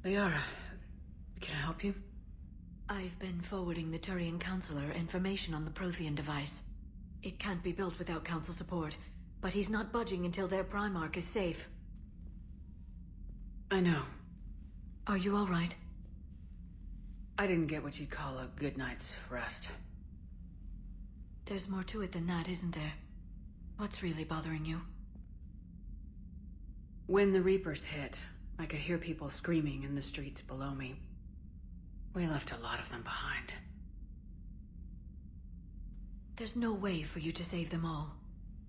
Liara, can I help you? I've been forwarding the Turian Counselor information on the Prothean device. It can't be built without Council support, but he's not budging until their Primarch is safe. I know. Are you all right? I didn't get what you'd call a good night's rest. There's more to it than that, isn't there? What's really bothering you? When the Reapers hit, I could hear people screaming in the streets below me. We left a lot of them behind. There's no way for you to save them all.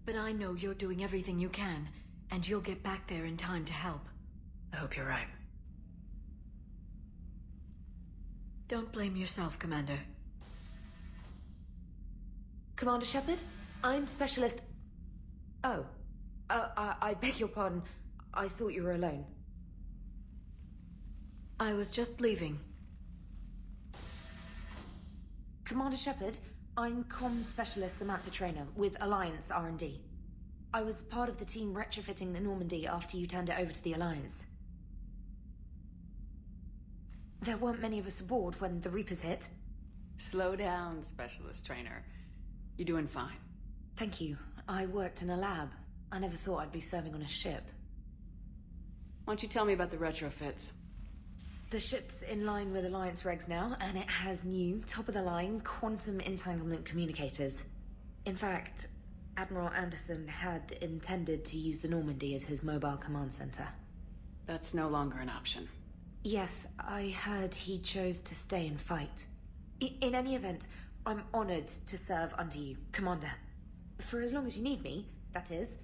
But I know you're doing everything you can, and you'll get back there in time to help. I hope you're right. Don't blame yourself, Commander. Commander Shepard, I'm Specialist... Oh. I beg your pardon. I thought you were alone. I was just leaving. Commander Shepard, I'm Comm Specialist Samantha Traynor with Alliance R&D. I was part of the team retrofitting the Normandy after you turned it over to the Alliance. There weren't many of us aboard when the Reapers hit. Slow down, Specialist Traynor. You're doing fine. Thank you. I worked in a lab. I never thought I'd be serving on a ship. Why don't you tell me about the retrofits? The ship's in line with Alliance regs now, and it has new, top-of-the-line, quantum entanglement communicators. In fact, Admiral Anderson had intended to use the Normandy as his mobile command center. That's no longer an option. Yes, I heard he chose to stay and fight. In any event, I'm honored to serve under you, Commander. For as long as you need me, that is.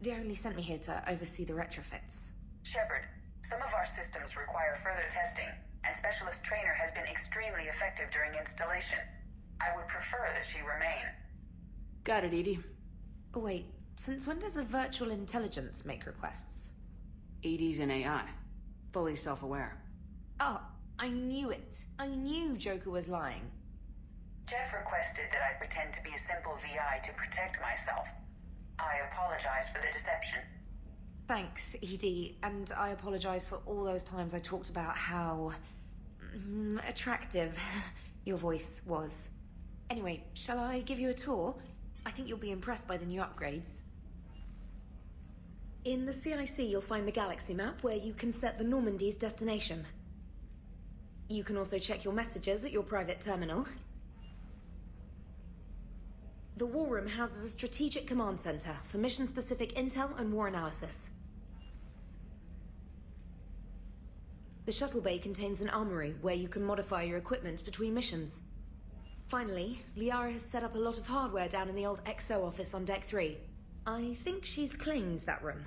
They only sent me here to oversee the retrofits. Shepard, some of our systems require further testing, and Specialist Traynor has been extremely effective during installation. I would prefer that she remain. Got it, Edie. Oh, wait, since when does a virtual intelligence make requests? Edie's an AI. Fully self-aware. Oh, I knew it. I knew Joker was lying. Jeff requested that I pretend to be a simple VI to protect myself. I apologize for the deception. Thanks, Edie, and I apologize for all those times I talked about how... attractive your voice was. Anyway, shall I give you a tour? I think you'll be impressed by the new upgrades. In the CIC, you'll find the galaxy map where you can set the Normandy's destination. You can also check your messages at your private terminal. The War Room houses a strategic command center for mission-specific intel and war analysis. The shuttle bay contains an armory where you can modify your equipment between missions. Finally, Liara has set up a lot of hardware down in the old XO office on Deck 3. I think she's claimed that room.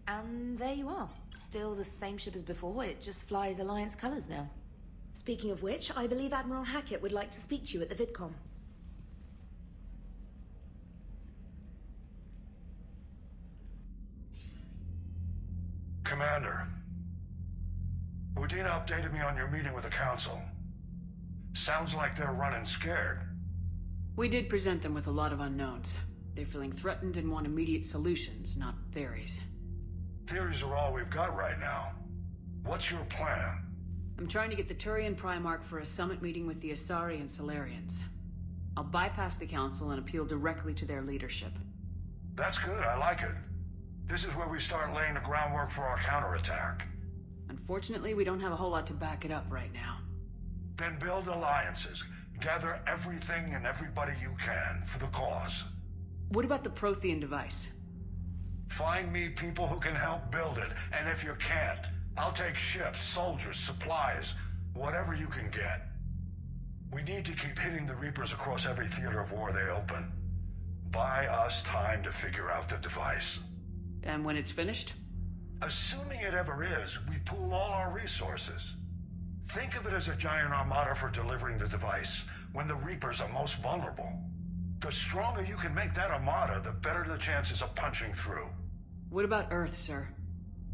And there you are. Still the same ship as before, it just flies Alliance colors now. Speaking of which, I believe Admiral Hackett would like to speak to you at the VidCom. Commander, Udina updated me on your meeting with the Council. Sounds like they're running scared. We did present them with a lot of unknowns. They're feeling threatened and want immediate solutions, not theories. Theories are all we've got right now. What's your plan? I'm trying to get the Turian Primarch for a summit meeting with the Asari and Solarians. I'll bypass the Council and appeal directly to their leadership. That's good, I like it. This is where we start laying the groundwork for our counterattack. Unfortunately, we don't have a whole lot to back it up right now. Then build alliances. Gather everything and everybody you can for the cause. What about the Prothean device? Find me people who can help build it, and if you can't, I'll take ships, soldiers, supplies, whatever you can get. We need to keep hitting the Reapers across every theater of war they open. Buy us time to figure out the device. And when it's finished? Assuming it ever is, we pool all our resources. Think of it as a giant armada for delivering the device when the Reapers are most vulnerable. The stronger you can make that armada, the better the chances of punching through. What about Earth, sir?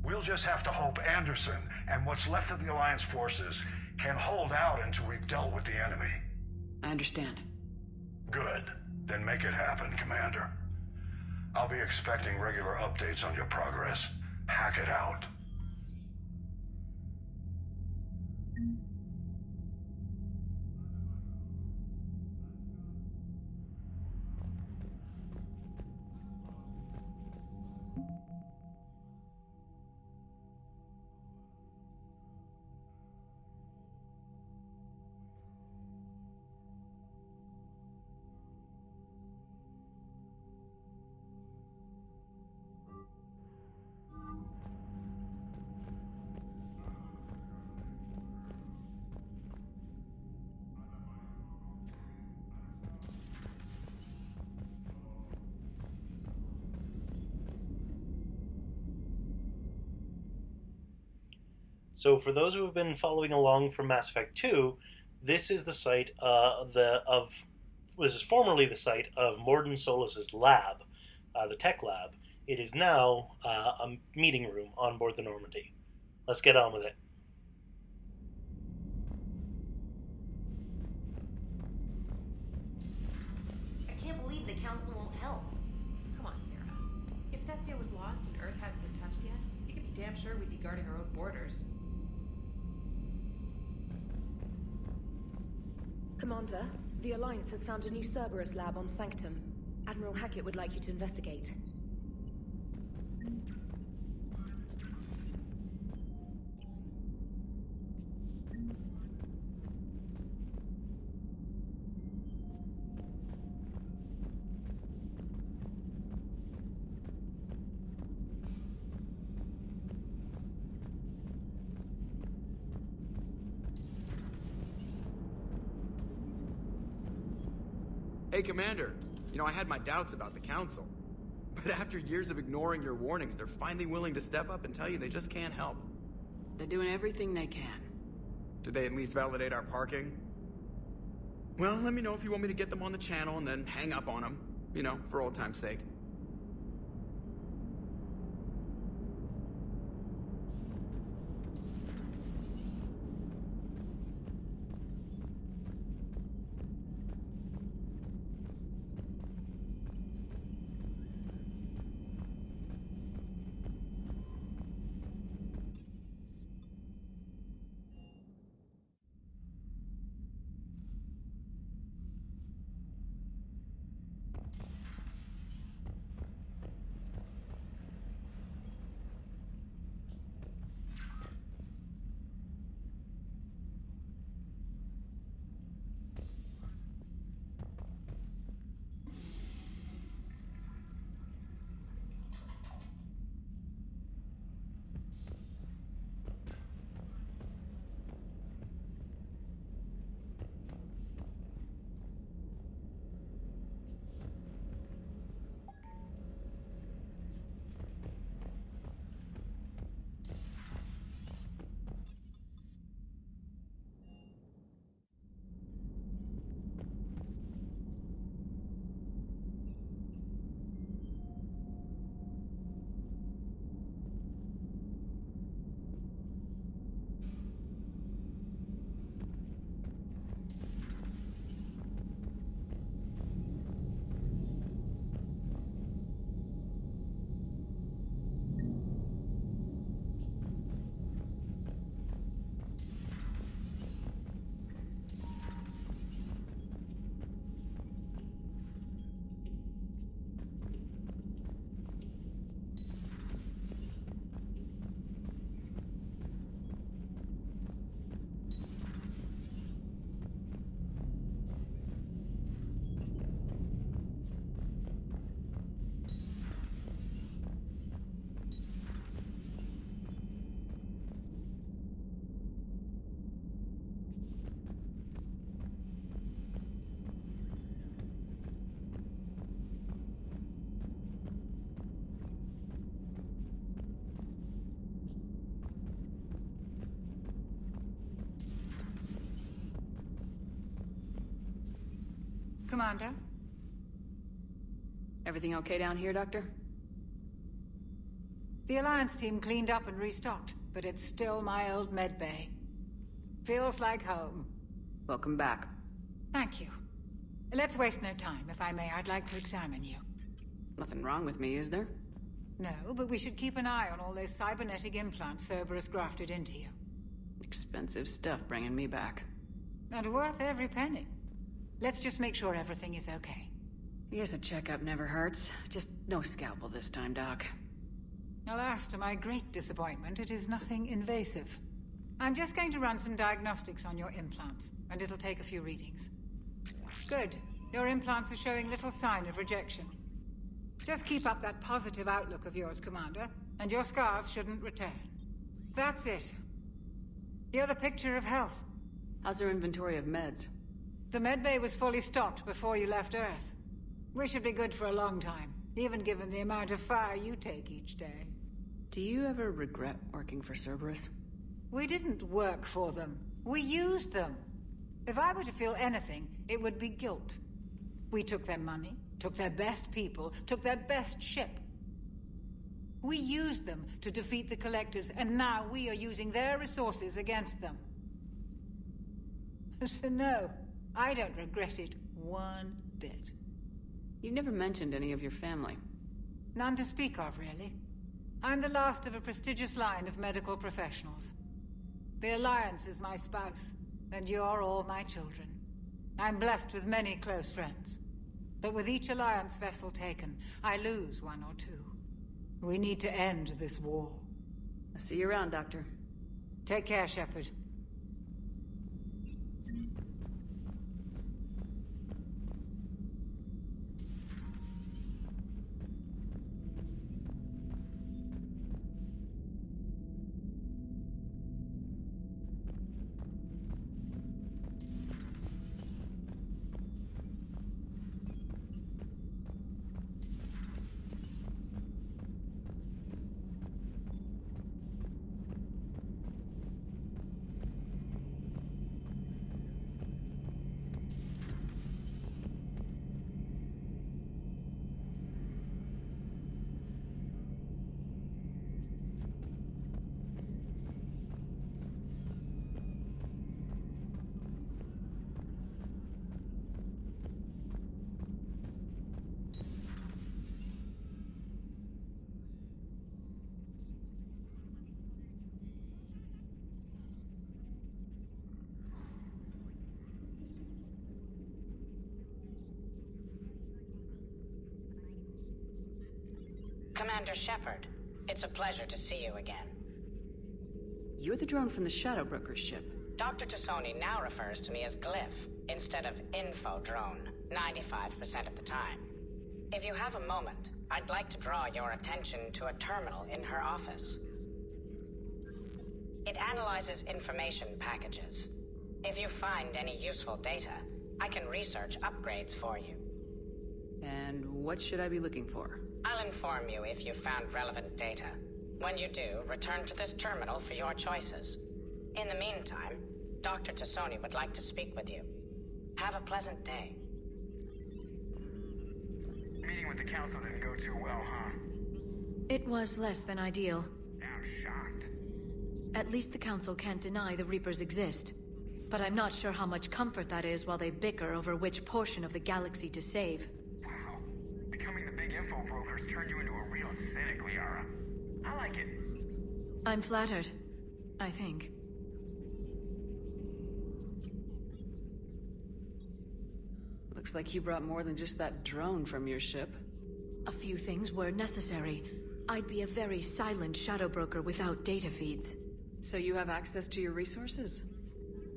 We'll just have to hope Anderson and what's left of the Alliance forces can hold out until we've dealt with the enemy. I understand. Good. Then make it happen, Commander. I'll be expecting regular updates on your progress. Hack it out. So for those who have been following along from Mass Effect 2, this is the site this is formerly the site of Mordin Solis's lab, the tech lab. It is now a meeting room on board the Normandy. Let's get on with it. I can't believe the Council won't help. Come on, Sarah. If Thestia was lost and Earth hadn't been touched yet, you could be damn sure we'd be guarding our own borders. Commander, the Alliance has found a new Cerberus lab on Sanctum. Admiral Hackett would like you to investigate. Hey, Commander. You know, I had my doubts about the Council. But after years of ignoring your warnings, they're finally willing to step up and tell you they just can't help. They're doing everything they can. Did they at least validate our parking? Well, let me know if you want me to get them on the channel and then hang up on them. You know, for old time's sake. Commander. Everything okay down here, Doctor? The Alliance team cleaned up and restocked, but it's still my old medbay. Feels like home. Welcome back. Thank you. Let's waste no time. If I may, I'd like to examine you. Nothing wrong with me, is there? No, but we should keep an eye on all those cybernetic implants Cerberus grafted into you. Expensive stuff bringing me back. And worth every penny. Let's just make sure everything is okay. I guess a checkup never hurts. Just no scalpel this time, Doc. Alas, to my great disappointment, it is nothing invasive. I'm just going to run some diagnostics on your implants, and it'll take a few readings. Good. Your implants are showing little sign of rejection. Just keep up that positive outlook of yours, Commander, and your scars shouldn't return. That's it. You're the picture of health. How's our inventory of meds? The medbay was fully stocked before you left Earth. We should be good for a long time, even given the amount of fire you take each day. Do you ever regret working for Cerberus? We didn't work for them. We used them. If I were to feel anything, it would be guilt. We took their money, took their best people, took their best ship. We used them to defeat the Collectors, and now we are using their resources against them. So no, I don't regret it one bit. You never mentioned any of your family. None to speak of, really. I'm the last of a prestigious line of medical professionals. The Alliance is my spouse, and you're all my children. I'm blessed with many close friends. But with each Alliance vessel taken, I lose one or two. We need to end this war. I'll see you around, Doctor. Take care, Shepard. Commander Shepard, it's a pleasure to see you again. You're the drone from the Shadow Broker's ship. Dr. Tassoni now refers to me as Glyph instead of Info Drone, 95% of the time. If you have a moment, I'd like to draw your attention to a terminal in her office. It analyzes information packages. If you find any useful data, I can research upgrades for you. And what should I be looking for? I'll inform you if you've found relevant data. When you do, return to this terminal for your choices. In the meantime, Dr. Tassoni would like to speak with you. Have a pleasant day. Meeting with the council didn't go too well, huh? It was less than ideal. I'm shocked. At least the council can't deny the Reapers exist. But I'm not sure how much comfort that is while they bicker over which portion of the galaxy to save. Wow. Becoming the big info brokers turned you into a real cynic, Liara. I like it. I'm flattered. I think. Looks like you brought more than just that drone from your ship. A few things were necessary. I'd be a very silent shadow broker without data feeds. So you have access to your resources?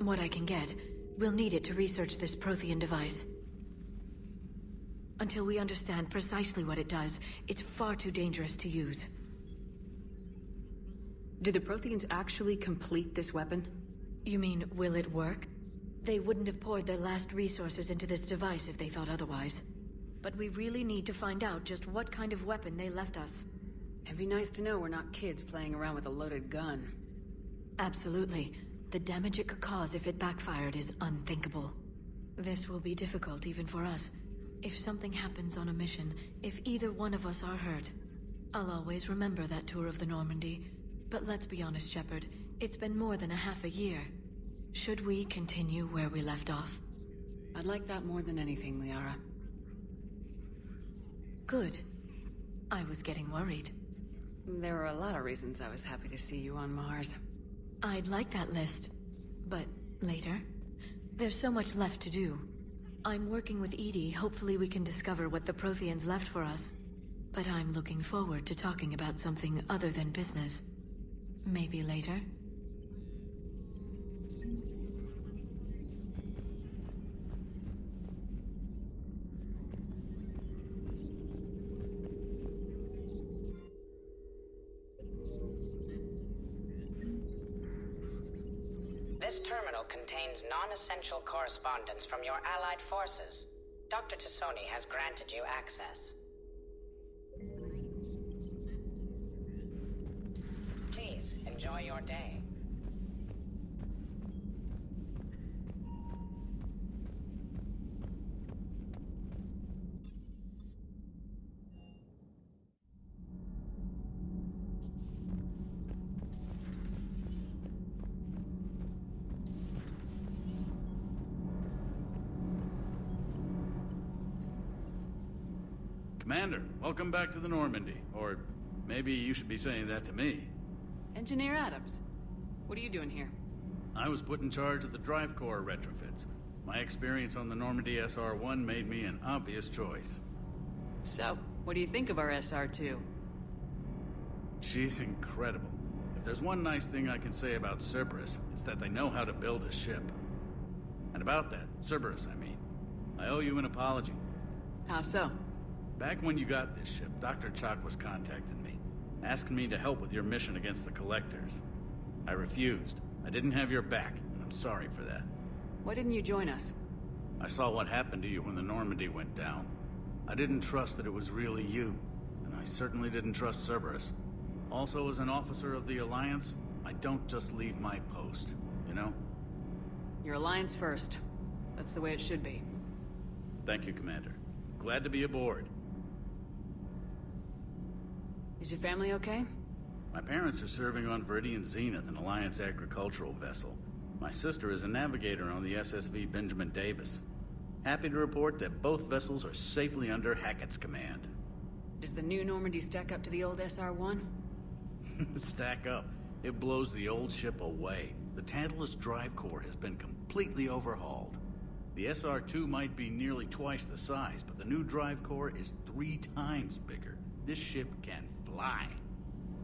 What I can get. We'll need it to research this Prothean device. Until we understand precisely what it does, it's far too dangerous to use. Did the Protheans actually complete this weapon? You mean, will it work? They wouldn't have poured their last resources into this device if they thought otherwise. But we really need to find out just what kind of weapon they left us. It'd be nice to know we're not kids playing around with a loaded gun. Absolutely. The damage it could cause if it backfired is unthinkable. This will be difficult even for us. If something happens on a mission, if either one of us are hurt, I'll always remember that tour of the Normandy. But let's be honest, Shepard. It's been more than a half a year. Should we continue where we left off? I'd like that more than anything, Liara. Good. I was getting worried. There are a lot of reasons I was happy to see you on Mars. I'd like that list. But later? There's so much left to do. I'm working with EDI. Hopefully we can discover what the Protheans left for us. But I'm looking forward to talking about something other than business. Maybe later? This terminal contains non-essential correspondence from your allied forces. Dr. Tassoni has granted you access. Please, enjoy your day. Commander, welcome back to the Normandy. Or maybe you should be saying that to me. Engineer Adams, what are you doing here? I was put in charge of the drive core retrofits. My experience on the Normandy SR-1 made me an obvious choice. So, what do you think of our SR-2? She's incredible. If there's one nice thing I can say about Cerberus, it's that they know how to build a ship. And about that, Cerberus, I mean, I owe you an apology. How so? Back when you got this ship, Dr. Chalk was contacting me, asking me to help with your mission against the Collectors. I refused. I didn't have your back, and I'm sorry for that. Why didn't you join us? I saw what happened to you when the Normandy went down. I didn't trust that it was really you, and I certainly didn't trust Cerberus. Also, as an officer of the Alliance, I don't just leave my post, you know? Your Alliance first. That's the way it should be. Thank you, Commander. Glad to be aboard. Is your family okay? My parents are serving on Viridian Zenith, an Alliance agricultural vessel. My sister is a navigator on the SSV Benjamin Davis. Happy to report that both vessels are safely under Hackett's command. Does the new Normandy stack up to the old SR-1? Stack up. It blows the old ship away. The Tantalus drive core has been completely overhauled. The SR-2 might be nearly twice the size, but the new drive core is 3 times bigger. This ship can fly.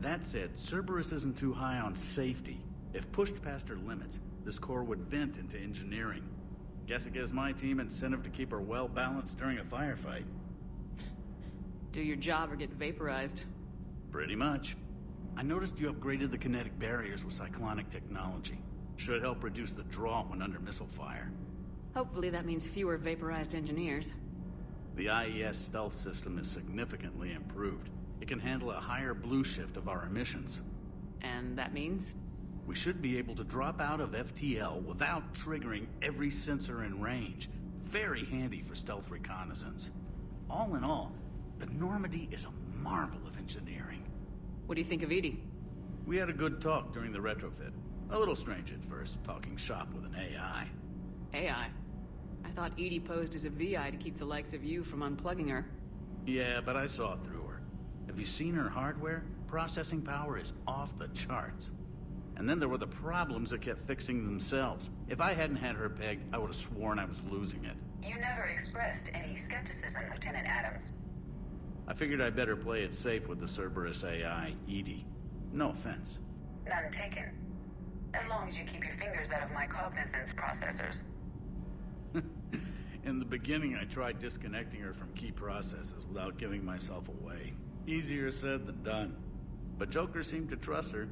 That said, Cerberus isn't too high on safety. If pushed past her limits, this core would vent into engineering. Guess it gives my team incentive to keep her well-balanced during a firefight. Do your job or get vaporized. Pretty much. I noticed you upgraded the kinetic barriers with cyclonic technology. Should help reduce the draw when under missile fire. Hopefully that means fewer vaporized engineers. The IES stealth system is significantly improved. It can handle a higher blue shift of our emissions. And that means? We should be able to drop out of FTL without triggering every sensor in range. Very handy for stealth reconnaissance. All in all, the Normandy is a marvel of engineering. What do you think of EDI? We had a good talk during the retrofit. A little strange at first, talking shop with an AI. AI? I thought EDI posed as a VI to keep the likes of you from unplugging her. Yeah, but I saw through her. Have you seen her hardware? Processing power is off the charts. And then there were the problems that kept fixing themselves. If I hadn't had her pegged, I would have sworn I was losing it. You never expressed any skepticism, Lieutenant Adams. I figured I'd better play it safe with the Cerberus AI, EDI. No offense. None taken. As long as you keep your fingers out of my cognizance processors. In the beginning, I tried disconnecting her from key processes without giving myself away. Easier said than done. But Joker seemed to trust her,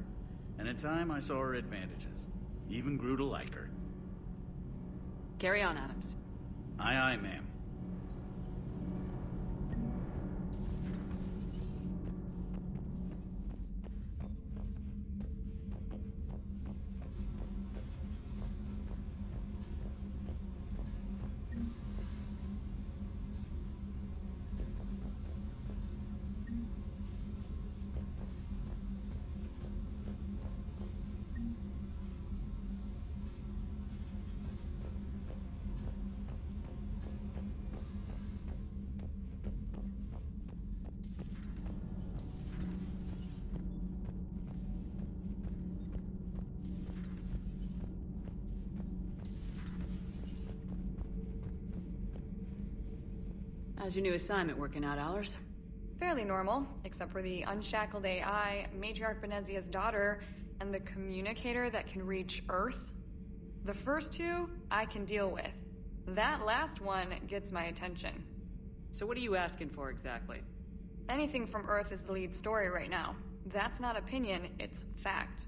and in time I saw her advantages. Even grew to like her. Carry on, Adams. Aye, aye, ma'am. How's your new assignment working out, Allers? Fairly normal, except for the unshackled AI, Matriarch Benezia's daughter, and the communicator that can reach Earth. The first two, I can deal with. That last one gets my attention. So what are you asking for exactly? Anything from Earth is the lead story right now. That's not opinion, it's fact.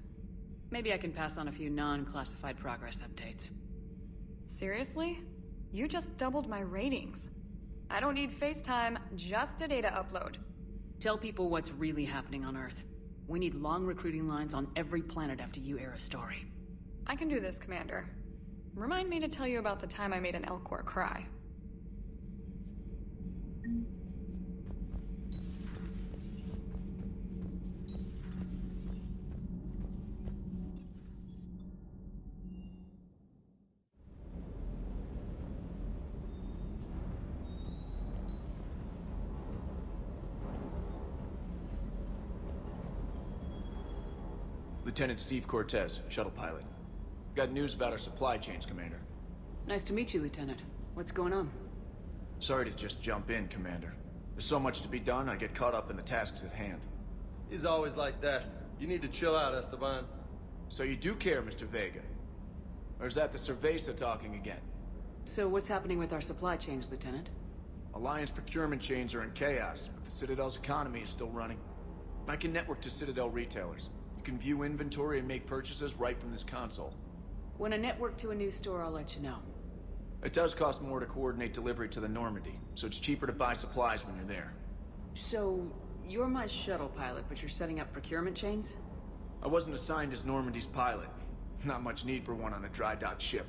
Maybe I can pass on a few non-classified progress updates. Seriously? You just doubled my ratings. I don't need FaceTime, just a data upload. Tell people what's really happening on Earth. We need long recruiting lines on every planet after you air a story. I can do this, Commander. Remind me to tell you about the time I made an Elcor cry. Lieutenant Steve Cortez, shuttle pilot. Got news about our supply chains, Commander. Nice to meet you, Lieutenant. What's going on? Sorry to just jump in, Commander. There's so much to be done, I get caught up in the tasks at hand. He's always like that. You need to chill out, Esteban. So you do care, Mr. Vega? Or is that the Cerveza talking again? So what's happening with our supply chains, Lieutenant? Alliance procurement chains are in chaos, but the Citadel's economy is still running. I can network to Citadel retailers. You can view inventory and make purchases right from this console. When I network to a new store, I'll let you know. It does cost more to coordinate delivery to the Normandy, so it's cheaper to buy supplies when you're there. So, you're my shuttle pilot, but you're setting up procurement chains? I wasn't assigned as Normandy's pilot. Not much need for one on a dry dock ship.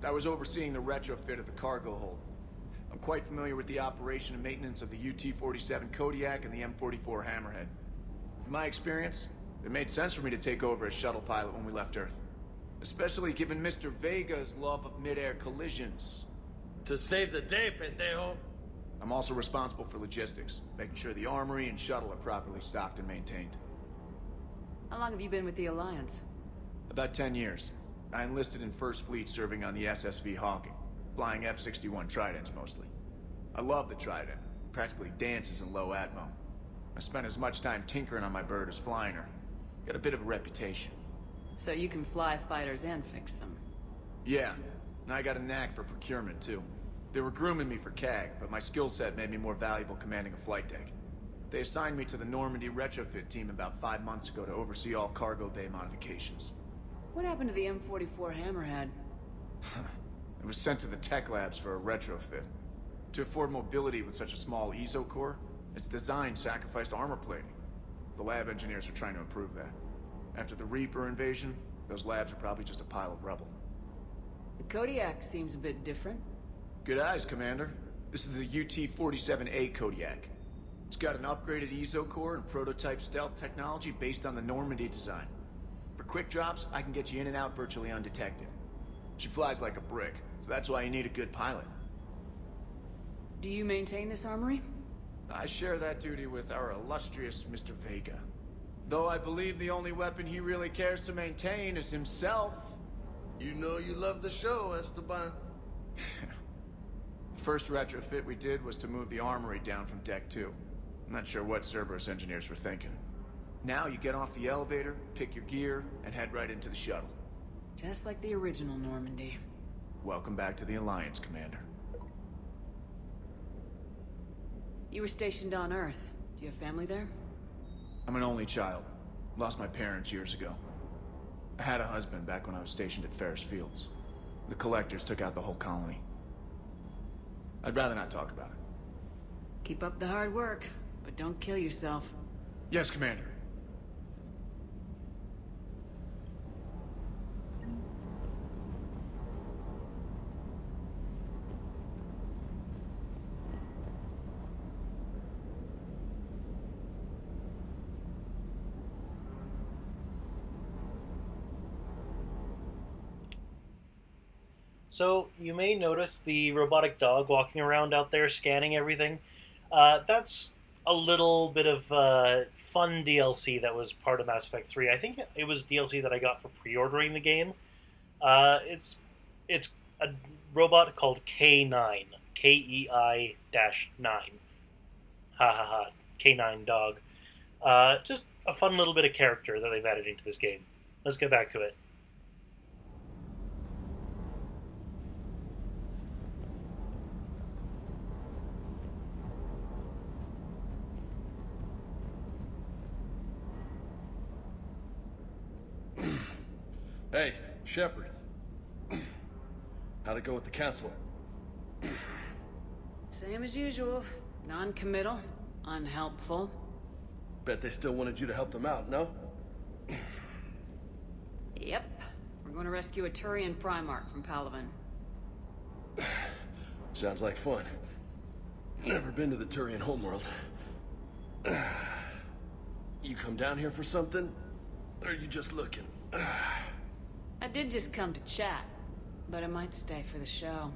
I was overseeing the retrofit of the cargo hold. I'm quite familiar with the operation and maintenance of the UT-47 Kodiak and the M44 Hammerhead. From my experience, it made sense for me to take over as shuttle pilot when we left Earth. Especially given Mr. Vega's love of mid-air collisions. To save the day, pendejo. I'm also responsible for logistics, making sure the armory and shuttle are properly stocked and maintained. How long have you been with the Alliance? About 10 years. I enlisted in First Fleet serving on the SSV Hawking, flying F-61 Tridents mostly. I love the Trident. It practically dances in low atmo. I spent as much time tinkering on my bird as flying her. Got a bit of a reputation. So you can fly fighters and fix them? Yeah, and I got a knack for procurement too. They were grooming me for CAG, but my skill set made me more valuable commanding a flight deck. They assigned me to the Normandy retrofit team about 5 months ago to oversee all cargo bay modifications. What happened to the M44 Hammerhead? It was sent to the tech labs for a retrofit. To afford mobility with such a small ESO core, its design sacrificed armor plating. The lab engineers are trying to improve that. After the Reaper invasion, those labs are probably just a pile of rubble. The Kodiak seems a bit different. Good eyes, Commander. This is the UT-47A Kodiak. It's got an upgraded ESO core and prototype stealth technology based on the Normandy design. For quick drops, I can get you in and out virtually undetected. She flies like a brick, so that's why you need a good pilot. Do you maintain this armory? I share that duty with our illustrious Mr. Vega. Though I believe the only weapon he really cares to maintain is himself. You know you love the show, Esteban. The first retrofit we did was to move the armory down from Deck 2. I'm not sure what Cerberus engineers were thinking. Now you get off the elevator, pick your gear, and head right into the shuttle. Just like the original Normandy. Welcome back to the Alliance, Commander. You were stationed on Earth. Do you have family there? I'm an only child. Lost my parents years ago. I had a husband back when I was stationed at Ferris Fields. The Collectors took out the whole colony. I'd rather not talk about it. Keep up the hard work, but don't kill yourself. Yes, Commander. So you may notice the robotic dog walking around out there scanning everything. That's a little bit of fun DLC that was part of Mass Effect 3. I think it was DLC that I got for pre-ordering the game. It's a robot called K9. KEI-9. Ha ha ha. K9 dog. Just a fun little bit of character that they've added into this game. Let's get back to it. Hey, Shepard. How'd it go with the council? Same as usual. Non-committal, unhelpful. Bet they still wanted you to help them out, no? Yep. We're going to rescue a Turian Primarch from Palaven. Sounds like fun. Never been to the Turian homeworld. You come down here for something? Or are you just looking? I did just come to chat, but I might stay for the show.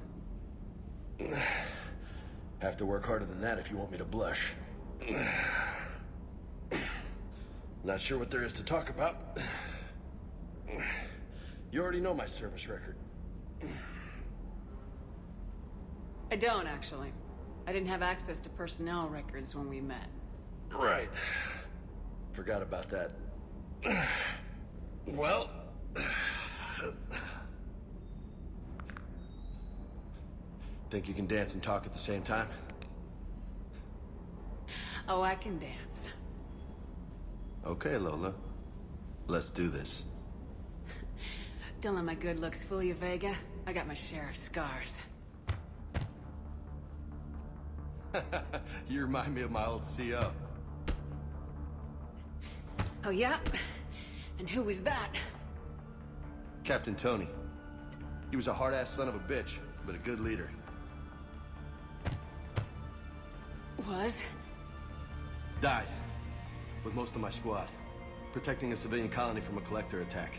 Have to work harder than that if you want me to blush. Not sure what there is to talk about. You already know my service record. I don't, actually. I didn't have access to personnel records when we met. Right. Forgot about that. Well... Think you can dance and talk at the same time? Oh, I can dance. Okay, Lola. Let's do this. Don't let my good looks fool you, Vega. I got my share of scars. You remind me of my old CO. Oh, yeah? And who was that? Captain Tony. He was a hard-ass son of a bitch, but a good leader. Was? Died. With most of my squad. Protecting a civilian colony from a collector attack.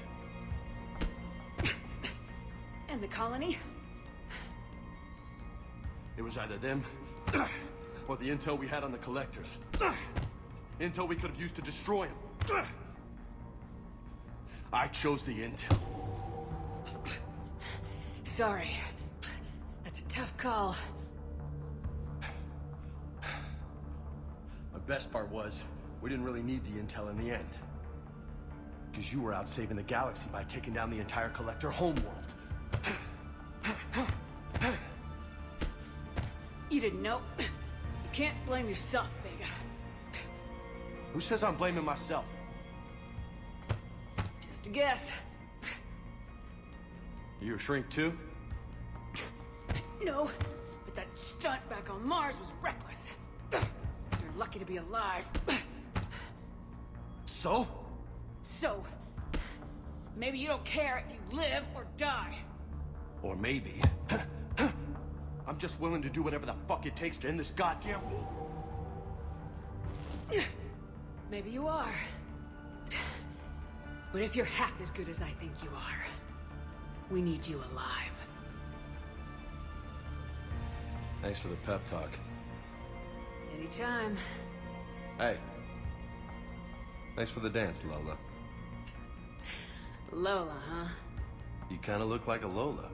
And the colony? It was either them, or the intel we had on the collectors. Intel we could have used to destroy them. I chose the intel. Sorry. That's a tough call. The best part was, we didn't really need the intel in the end. Because you were out saving the galaxy by taking down the entire collector homeworld. You didn't know. You can't blame yourself, Vega. Who says I'm blaming myself? Just a guess. You a shrink too? No, but that stunt back on Mars was reckless. You're lucky to be alive. So? So, maybe you don't care if you live or die. Or maybe... I'm just willing to do whatever the fuck it takes to end this goddamn war. Maybe you are. But if you're half as good as I think you are, we need you alive. Thanks for the pep talk. Anytime. Hey. Thanks for the dance, Lola. Lola, huh? You kind of look like a Lola.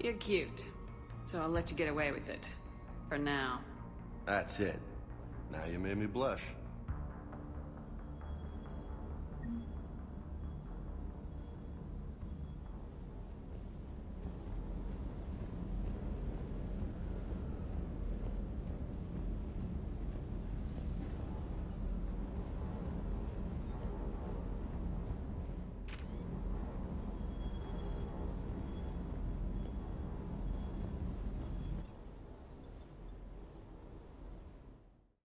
You're cute, so I'll let you get away with it. For now. That's it. Now you made me blush.